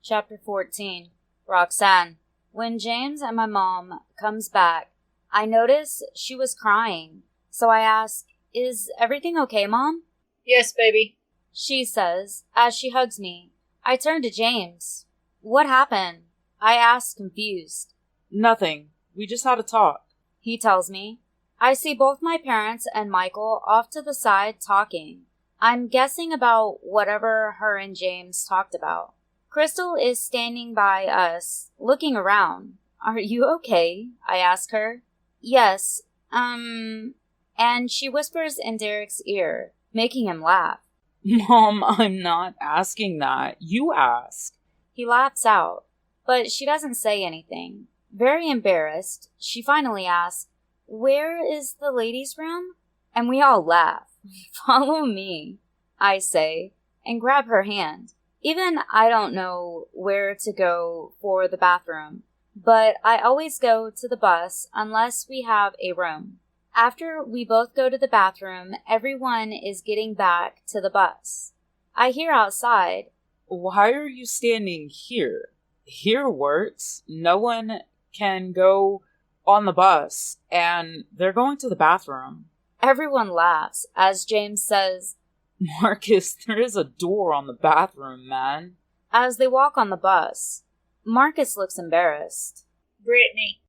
Chapter 14. Roxanne. When James and my mom comes back, I notice she was crying. So I ask, "Is everything okay, Mom?" "Yes, baby," she says as she hugs me. I turn to James. "What happened?" I ask, confused. "Nothing. We just had a talk," he tells me. I see both my parents and Michael off to the side talking. I'm guessing about whatever her and James talked about. Crystal is standing by us, looking around. "Are you okay?" I ask her. "Yes, and she whispers in Derek's ear, making him laugh. "Mom, I'm not asking that. You ask." He laughs out, but she doesn't say anything. Very embarrassed, she finally asks, "Where is the ladies' room?" And we all laugh. "Follow me," I say, and grab her hand. Even I don't know where to go for the bathroom, but I always go to the bus unless we have a room. After we both go to the bathroom, everyone is getting back to the bus. I hear outside, "Why are you standing here? Here works. No one can go on the bus, and they're going to the bathroom." Everyone laughs as James says, "Marcus, there is a door on the bathroom, man." as they walk on the bus. Marcus looks embarrassed. "Brittany."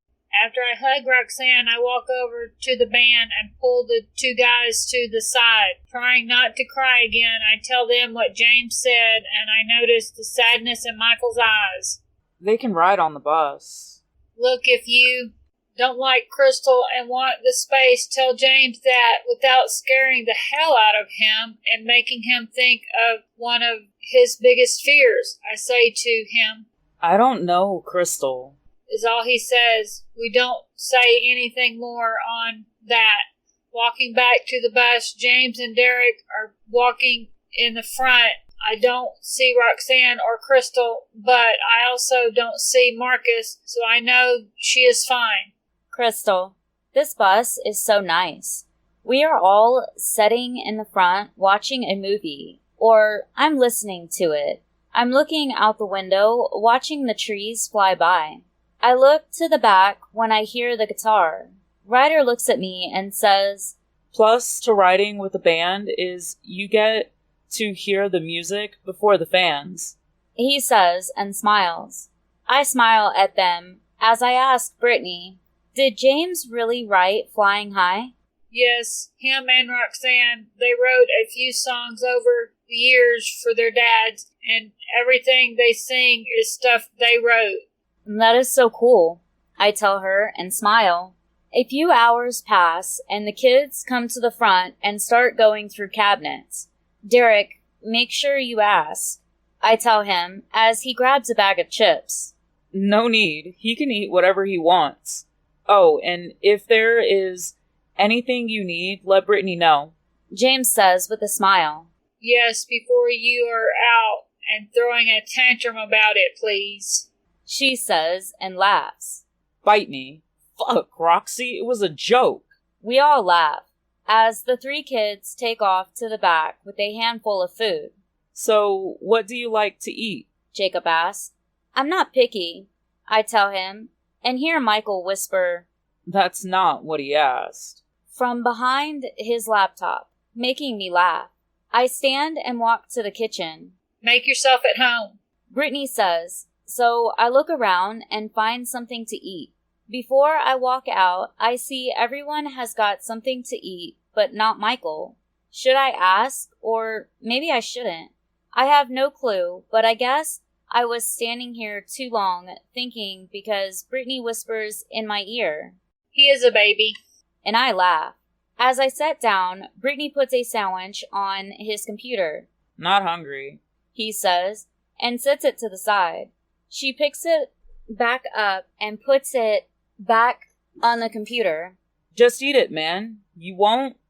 After I hug Roxanne, I walk over to the band and pull the two guys to the side. Trying not to cry again, I tell them what James said, and I notice the sadness in Michael's eyes. "They can ride on the bus." "Look, if you don't like Crystal and want the space, tell James that without scaring the hell out of him and making him think of one of his biggest fears," I say to him. "I don't know, Crystal," is all he says. We don't say anything more on that. Walking back to the bus, James and Derek are walking in the front. I don't see Roxanne or Crystal, but I also don't see Marcus, so I know she is fine. Crystal, this bus is so nice. We are all sitting in the front watching a movie, or I'm listening to it. I'm looking out the window, watching the trees fly by. I look to the back when I hear the guitar. Ryder looks at me and says, "Plus to riding with a band is you get to hear the music before the fans," he says and smiles. I smile at them as I ask Brittany, "Did James really write Flying High?" Yes, him and Roxanne, they wrote a few songs over the years for their dads, and everything they sing is stuff they wrote. "That is so cool," I tell her and smile. A few hours pass and the kids come to the front and start going through cabinets. "Derek, make sure you ask," I tell him as he grabs a bag of chips. "No need. He can eat whatever he wants. Oh, and if there is anything you need, let Brittany know," James says with a smile. "Yes, before you are out and throwing a tantrum about it, please," she says and laughs. "Bite me. Fuck, Roxy, it was a joke." We all laugh as the three kids take off to the back with a handful of food. "So, what do you like to eat?" Jacob asks. "I'm not picky," I tell him, and hear Michael whisper, "That's not what he asked," from behind his laptop, making me laugh. I stand and walk to the kitchen. "Make yourself at home," Brittany says, so I look around and find something to eat. Before I walk out, I see everyone has got something to eat, but not Michael. Should I ask, or maybe I shouldn't? I have no clue, but I guess I was standing here too long thinking because Brittany whispers in my ear, "He is a baby," and I laugh. As I sit down, Brittany puts a sandwich on his computer. "Not hungry," he says, and sets it to the side. She picks it back up and puts it back on the computer. "Just eat it, man. You won't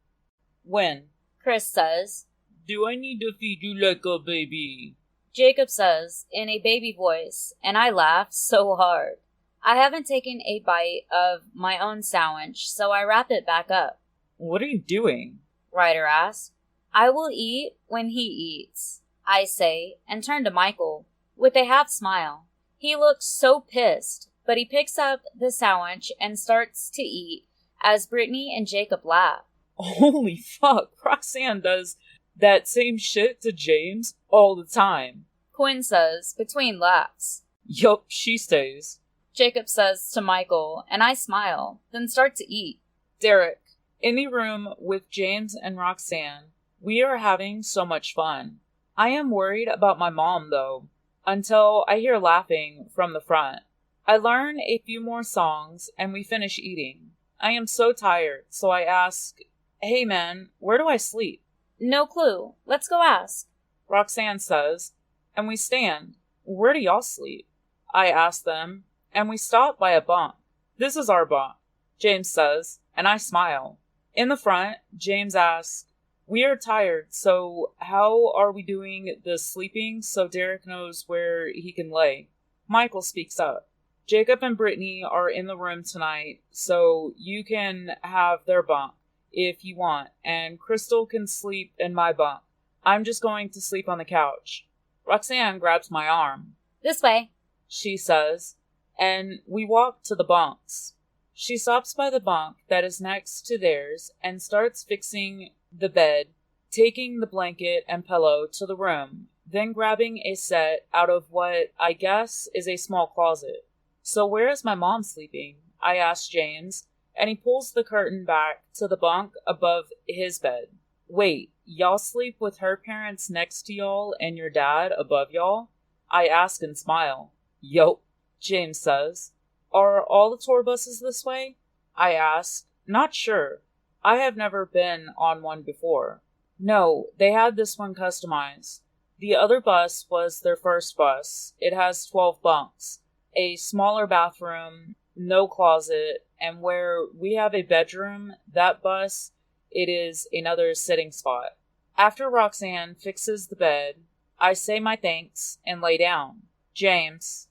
win," Chris says. "Do I need to feed you like a baby?" Jacob says in a baby voice, and I laugh so hard. I haven't taken a bite of my own sandwich, so I wrap it back up. "What are you doing?" Ryder asks. "I will eat when he eats," I say, and turn to Michael. with a half smile. He looks so pissed, but he picks up the sandwich and starts to eat as Brittany and Jacob laugh. Holy fuck, Roxanne does that same shit to James all the time. Quinn says, between laughs. Yup, she stays. Jacob says to Michael, and I smile, then start to eat. Derek, in the room with James and Roxanne, we are having so much fun. I am worried about my mom, though, until I hear laughing from the front. I learn a few more songs, and we finish eating. I am so tired, so I ask, hey man, where do I sleep? No clue. Let's go ask. Roxanne says, and we stand. Where do y'all sleep? I ask them, and we stop by a bunk. This is our bunk, James says, and I smile. In the front, James asks, we are tired, so how are we doing the sleeping so Derek knows where he can lay? Michael speaks up. Jacob and Brittany are in the room tonight, so you can have their bunk if you want, and Crystal can sleep in my bunk. I'm just going to sleep on the couch. Roxanne grabs my arm. This way, she says, and we walk to the bunks. She stops by the bunk that is next to theirs and starts fixing the bed, taking the blanket and pillow to the room, then grabbing a set out of what I guess is a small closet. So where is my mom sleeping? I ask James, and he pulls the curtain back to the bunk above his bed. Wait, y'all sleep with her parents next to y'all and your dad above y'all? I ask and smile. Yup, James says. Are all the tour buses this way? I ask. Not sure. I have never been on one before. No, they had this one customized. The other bus was their first bus. It has 12 bunks, a smaller bathroom, no closet, and where we have a bedroom, that bus, it is another sitting spot. After Roxanne fixes the bed, I say my thanks and lay down. James.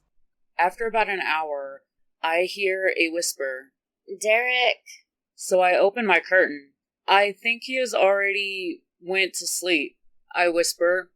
After about an hour, I hear a whisper. Derek. So I open my curtain. I think he has already went to sleep. I whisper.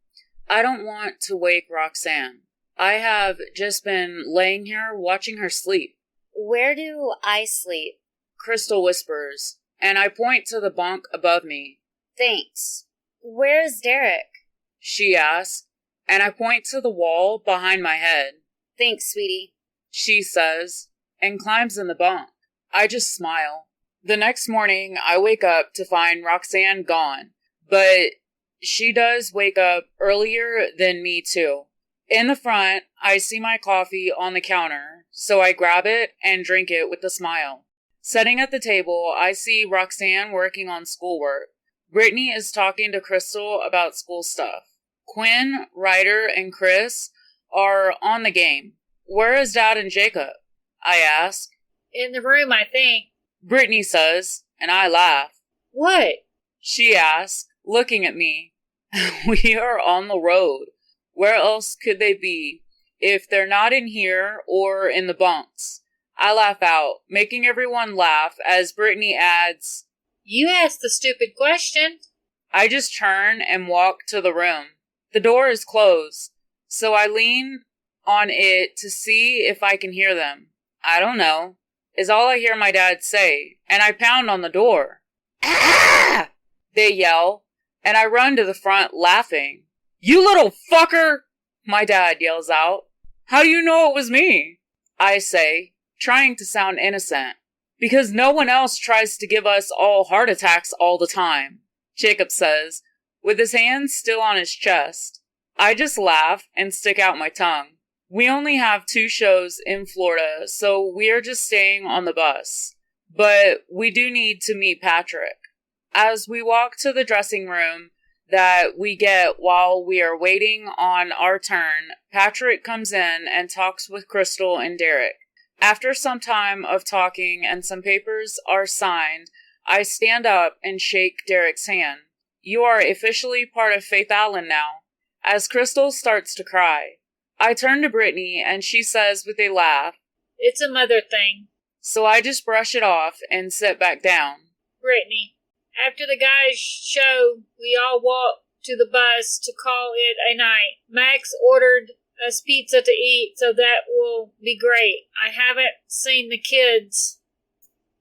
I don't want to wake Roxanne. I have just been laying here watching her sleep. Where do I sleep? Crystal whispers, and I point to the bunk above me. Thanks. Where is Derek? She asks, and I point to the wall behind my head. Thanks, sweetie. She says, and climbs in the bunk. I just smile. The next morning, I wake up to find Roxanne gone, but she does wake up earlier than me too. In the front, I see my coffee on the counter, so I grab it and drink it with a smile. Sitting at the table, I see Roxanne working on schoolwork. Brittany is talking to Crystal about school stuff. Quinn, Ryder, and Chris are on the game. Where is Dad and Jacob? I ask. In the room, I think. Brittany says, and I laugh. What? She asks, looking at me. We are on the road. Where else could they be if they're not in here or in the bunks? I laugh out, making everyone laugh as Brittany adds, You asked the stupid question. I just turn and walk to the room. The door is closed, so I lean on it to see if I can hear them. I don't know, is all I hear my dad say, and I pound on the door. Ah! They yell, and I run to the front laughing. You little fucker! My dad yells out. How do you know it was me? I say, trying to sound innocent. Because no one else tries to give us all heart attacks all the time, Jacob says, with his hands still on his chest. I just laugh and stick out my tongue. We only have 2 shows in Florida, so we are just staying on the bus. But we do need to meet Patrick. As we walk to the dressing room that we get while we are waiting on our turn, Patrick comes in and talks with Crystal and Derek. After some time of talking and some papers are signed, I stand up and shake Derek's hand. You are officially part of Faith Allen now. As Crystal starts to cry, I turn to Brittany and she says with a laugh, It's a mother thing. So I just brush it off and sit back down. Brittany, after the guys' show, we all walked to the bus to call it a night. Max ordered us pizza to eat, so that will be great. I haven't seen the kids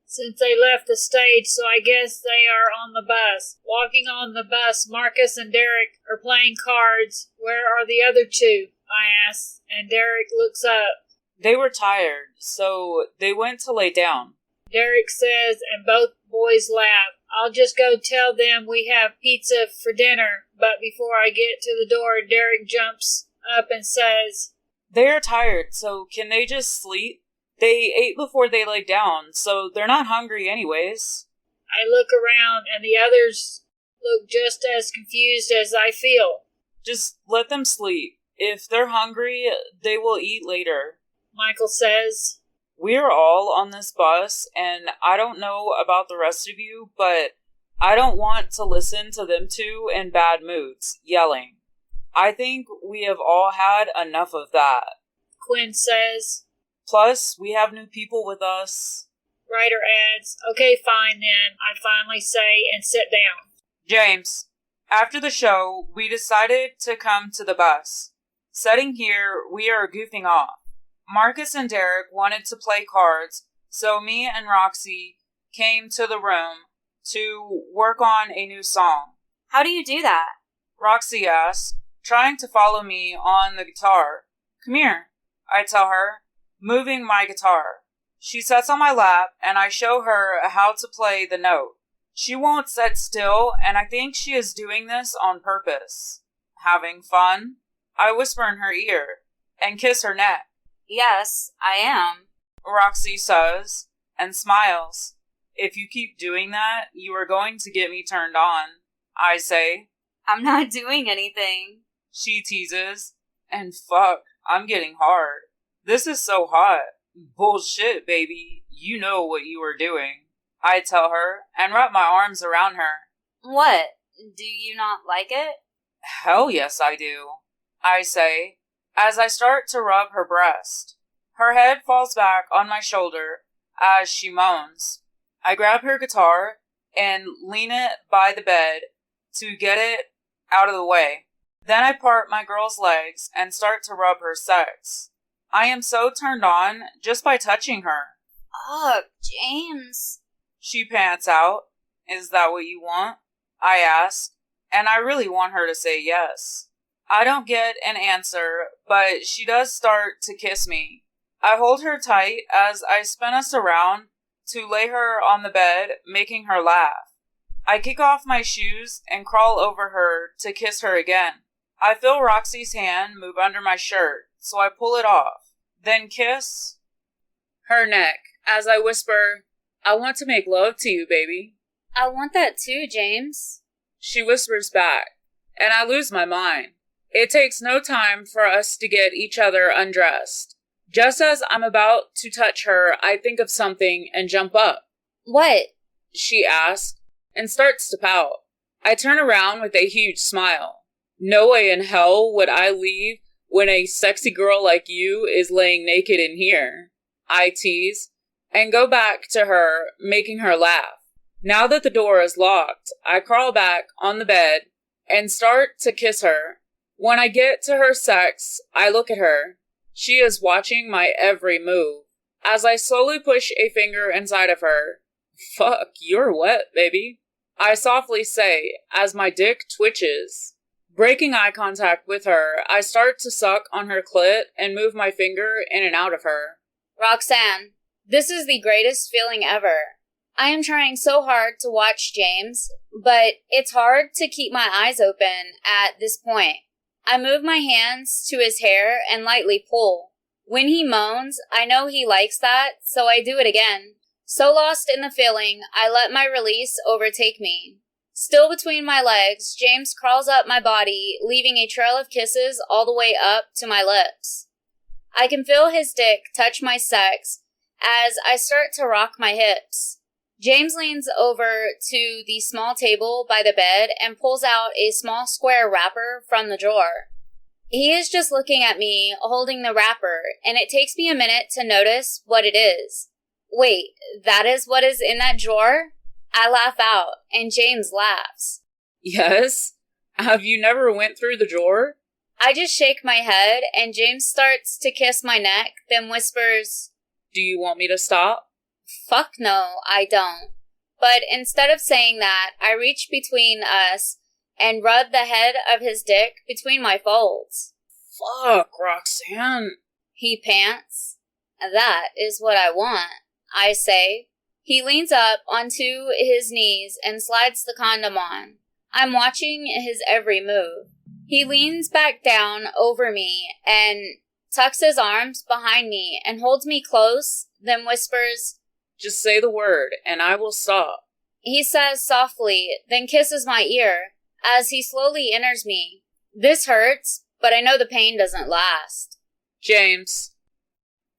since they left the stage, so I guess they are on the bus. Walking on the bus, Marcus and Derek are playing cards. Where are the other two? I ask, and Derek looks up. They were tired, so they went to lay down. Derek says, and both boys laugh. I'll just go tell them we have pizza for dinner, but before I get to the door, Derek jumps up and says, They are tired, so can they just sleep? They ate before they laid down, so they're not hungry anyways. I look around, and the others look just as confused as I feel. Just let them sleep. If they're hungry, they will eat later. Michael says, We're all on this bus, and I don't know about the rest of you, but I don't want to listen to them two in bad moods, yelling. I think we have all had enough of that. Quinn says. Plus, we have new people with us. Ryder adds, Okay, fine then, I finally say, and sit down. James, after the show, we decided to come to the bus. Sitting here, we are goofing off. Marcus and Derek wanted to play cards, so me and Roxy came to the room to work on a new song. How do you do that? Roxy asked, trying to follow me on the guitar. Come here, I tell her, moving my guitar. She sits on my lap, and I show her how to play the note. She won't sit still, and I think she is doing this on purpose. Having fun? I whisper in her ear and kiss her neck. Yes, I am, Roxy says, and smiles. If you keep doing that, you are going to get me turned on, I say. I'm not doing anything, she teases. And fuck, I'm getting hard. This is so hot. Bullshit, baby. You know what you are doing, I tell her, and wrap my arms around her. What? Do you not like it? Hell yes, I do, I say, as I start to rub her breast. Her head falls back on my shoulder as she moans. I grab her guitar and lean it by the bed to get it out of the way. Then I part my girl's legs and start to rub her sex. I am so turned on just by touching her. Ugh, James, she pants out. Is that what you want? I ask, and I really want her to say yes. I don't get an answer, but she does start to kiss me. I hold her tight as I spin us around to lay her on the bed, making her laugh. I kick off my shoes and crawl over her to kiss her again. I feel Roxy's hand move under my shirt, so I pull it off, then kiss her neck as I whisper, I want to make love to you, baby. I want that too, James. She whispers back, and I lose my mind. It takes no time for us to get each other undressed. Just as I'm about to touch her, I think of something and jump up. What? She asks, and starts to pout. I turn around with a huge smile. No way in hell would I leave when a sexy girl like you is laying naked in here, I tease, and go back to her, making her laugh. Now that the door is locked, I crawl back on the bed and start to kiss her. When I get to her sex, I look at her. She is watching my every move. As I slowly push a finger inside of her, fuck, you're wet, baby, I softly say as my dick twitches. Breaking eye contact with her, I start to suck on her clit and move my finger in and out of her. Roxanne, this is the greatest feeling ever. I am trying so hard to watch James, but it's hard to keep my eyes open at this point. I move my hands to his hair and lightly pull. When he moans, I know he likes that, so I do it again. So lost in the feeling, I let my release overtake me. Still between my legs, James crawls up my body, leaving a trail of kisses all the way up to my lips. I can feel his dick touch my sex as I start to rock my hips. James leans over to the small table by the bed and pulls out a small square wrapper from the drawer. He is just looking at me, holding the wrapper, and it takes me a minute to notice what it is. Wait, that is what is in that drawer? I laugh out, and James laughs. Yes? Have you never went through the drawer? I just shake my head, and James starts to kiss my neck, then whispers, "Do you want me to stop?" "Fuck no, I don't." But instead of saying that, I reach between us and rub the head of his dick between my folds. "Fuck, Roxanne." He pants. "That is what I want," I say. He leans up onto his knees and slides the condom on. I'm watching his every move. He leans back down over me and tucks his arms behind me and holds me close, then whispers, "Just say the word, and I will stop." He says softly, then kisses my ear as he slowly enters me. This hurts, but I know the pain doesn't last. "James."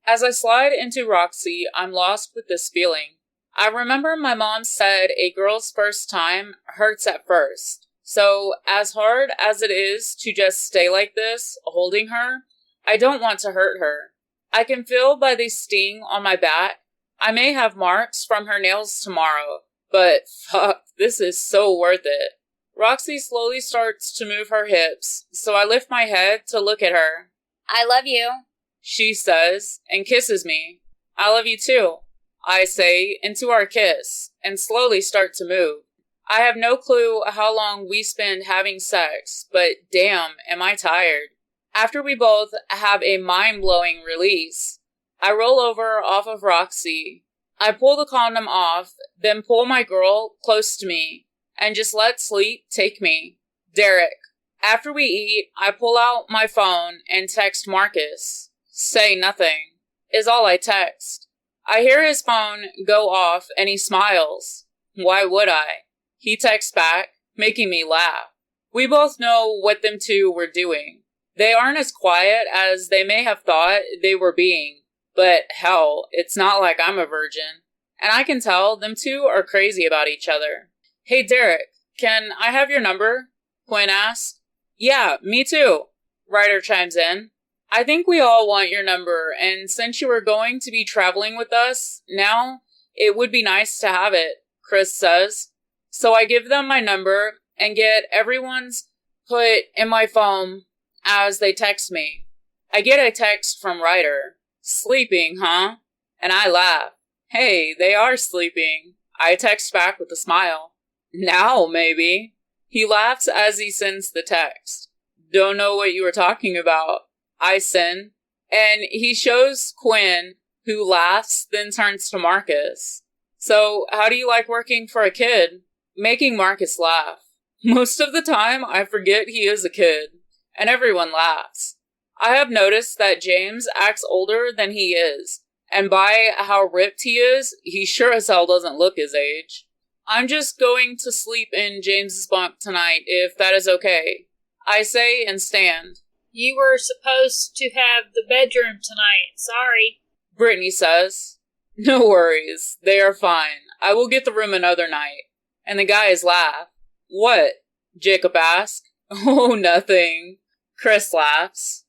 As I slide into Roxy, I'm lost with this feeling. I remember my mom said a girl's first time hurts at first. So, as hard as it is to just stay like this, holding her, I don't want to hurt her. I can feel by the sting on my back. I may have marks from her nails tomorrow, but fuck, this is so worth it. Roxy slowly starts to move her hips, so I lift my head to look at her. "I love you," she says, and kisses me. "I love you too," I say into our kiss, and slowly start to move. I have no clue how long we spend having sex, but damn, am I tired. After we both have a mind-blowing release, I roll over off of Roxy. I pull the condom off, then pull my girl close to me, and just let sleep take me. Derek. After we eat, I pull out my phone and text Marcus. "Say nothing," is all I text. I hear his phone go off and he smiles. Why would I? He texts back, making me laugh. We both know what them two were doing. They aren't as quiet as they may have thought they were being, but hell, it's not like I'm a virgin. And I can tell them two are crazy about each other. "Hey Derek, can I have your number?" Quinn asks. "Yeah, me too," Ryder chimes in. "I think we all want your number, and since you are going to be traveling with us now, it would be nice to have it," Chris says. So I give them my number and get everyone's put in my phone as they text me. I get a text from Ryder. "Sleeping, huh?" And I laugh. Hey, they are sleeping. I text back with a smile. "Now, maybe." He laughs as he sends the text. "Don't know what you were talking about," I send. And he shows Quinn, who laughs, then turns to Marcus. "So, how do you like working for a kid?" Making Marcus laugh. Most of the time, I forget he is a kid, and everyone laughs. I have noticed that James acts older than he is, and by how ripped he is, he sure as hell doesn't look his age. "I'm just going to sleep in James's bunk tonight, if that is okay," I say and stand. "You were supposed to have the bedroom tonight. Sorry," Brittany says. "No worries. They are fine. I will get the room another night." And the guys laugh. "What?" Jacob asks. "Oh, nothing." Chris laughs.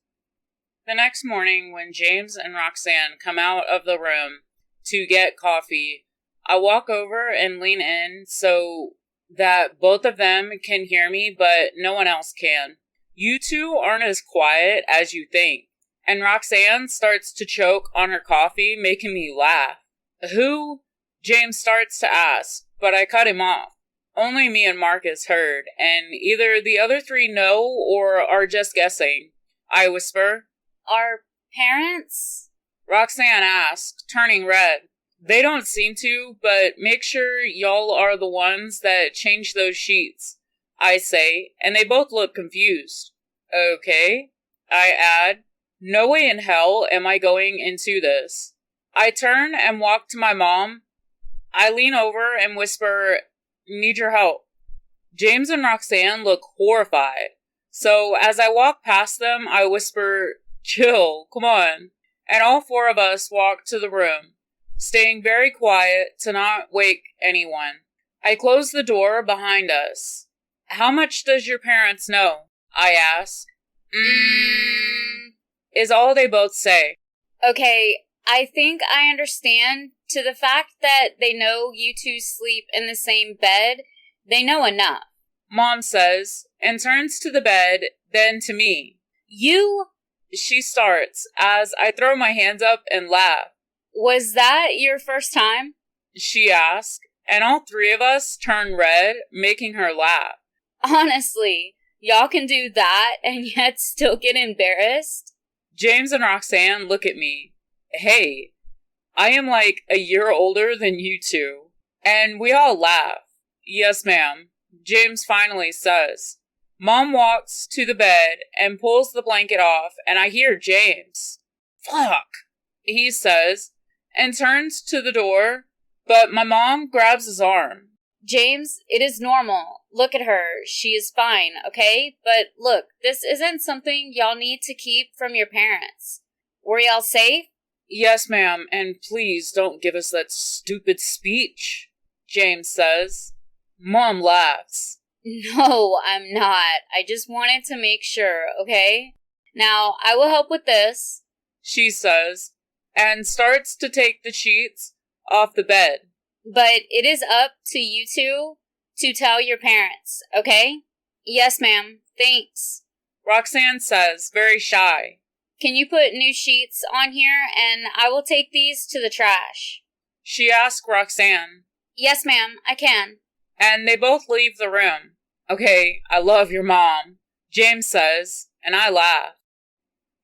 The next morning, when James and Roxanne come out of the room to get coffee, I walk over and lean in so that both of them can hear me, but no one else can. "You two aren't as quiet as you think." And Roxanne starts to choke on her coffee, making me laugh. "Who?" James starts to ask, but I cut him off. Only me and Marcus heard, and either the other three know or are just guessing. I whisper. "Our parents?" Roxanne asks, turning red. "They don't seem to, but make sure y'all are the ones that change those sheets," I say, and they both look confused. "Okay," I add. No way in hell am I going into this. I turn and walk to my mom. I lean over and whisper, "Need your help." James and Roxanne look horrified. So as I walk past them, I whisper, "Chill, come on." And all four of us walk to the room, staying very quiet to not wake anyone. I close the door behind us. "How much does your parents know?" I ask. Is all they both say. Okay, I think I understand. To the fact that they know you two sleep in the same bed, they know enough. Mom says, and turns to the bed, then to me. You? She starts as I throw my hands up and laugh. Was that your first time? She asks, and all three of us turn red, making her laugh. Honestly, y'all can do that and yet still get embarrassed? James and Roxanne look at me. Hey, I am like a year older than you two. And we all laugh. Yes, ma'am, James finally says. Mom walks to the bed and pulls the blanket off, and I hear James. Fuck, he says, and turns to the door, but my mom grabs his arm. James, it is normal. Look at her. She is fine, okay? But look, this isn't something y'all need to keep from your parents. Were y'all safe? Yes, ma'am, and please don't give us that stupid speech, James says. Mom laughs. No, I'm not. I just wanted to make sure, okay? Now, I will help with this, she says, and starts to take the sheets off the bed. But it is up to you two to tell your parents, okay? Yes, ma'am. Thanks. Roxanne says, very shy. Can you put new sheets on here and I will take these to the trash? She asks Roxanne. Yes, ma'am, I can. And they both leave the room. Okay, I love your mom, James says, and I laugh.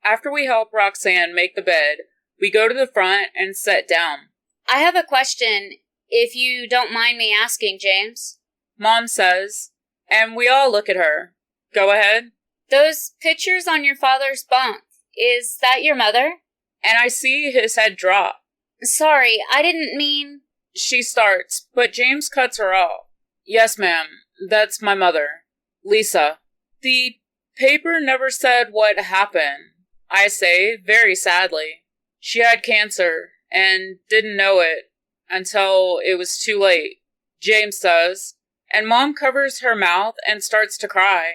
After we help Roxanne make the bed, we go to the front and sit down. I have a question, if you don't mind me asking, James. Mom says, and we all look at her. Go ahead. Those pictures on your father's bunk, is that your mother? And I see his head drop. Sorry, I didn't mean... She starts, but James cuts her off. Yes, ma'am, that's my mother, Lisa. The paper never said what happened, I say, very sadly. She had cancer and didn't know it until it was too late, James says, and Mom covers her mouth and starts to cry.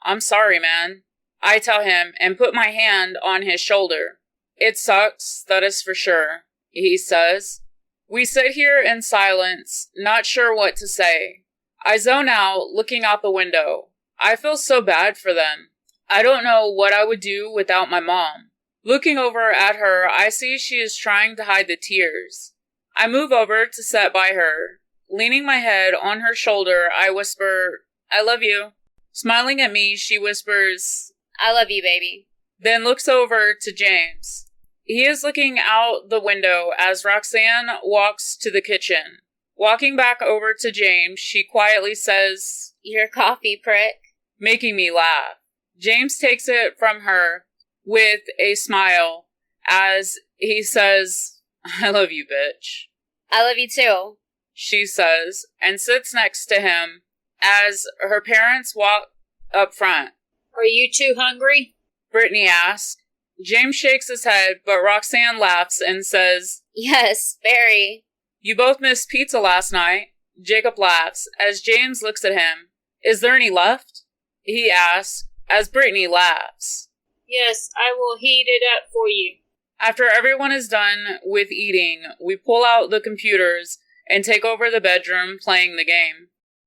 I'm sorry, man, I tell him and put my hand on his shoulder. It sucks, that is for sure, he says. We sit here in silence, not sure what to say. I zone out, looking out the window. I feel so bad for them. I don't know what I would do without my mom. Looking over at her, I see she is trying to hide the tears. I move over to sit by her. Leaning my head on her shoulder, I whisper, I love you. Smiling at me, she whispers, I love you, baby. Then looks over to James. He is looking out the window as Roxanne walks to the kitchen. Walking back over to James, she quietly says, Your coffee, prick. Making me laugh. James takes it from her with a smile as he says, I love you, bitch. I love you too, she says, and sits next to him as her parents walk up front. Are you two hungry? Brittany asks. James shakes his head, but Roxanne laughs and says, Yes, very. You both missed pizza last night. Jacob laughs as James looks at him. Is there any left? He asks as Brittany laughs. Yes, I will heat it up for you. After everyone is done with eating, we pull out the computers and take over the bedroom playing the game.